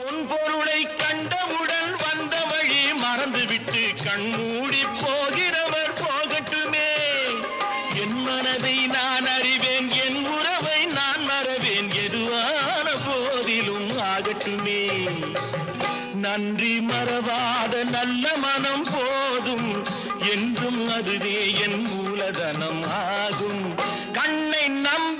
பொன்பொருளை கண்டவுடன் வந்த வழி மறந்துவிட்டு கண்மூடி போகிறவர் போகட்டுமே. என் மனதை நான் அறிவேன், என் உறவை நான் மறவேன், எதுவான போதிலும் ஆகட்டுமே. நன்றி மறவாத நல்ல மனம் போதும், என்றும் அதுவே என் மூலதனம் ஆகும். கண்ணை நம்ப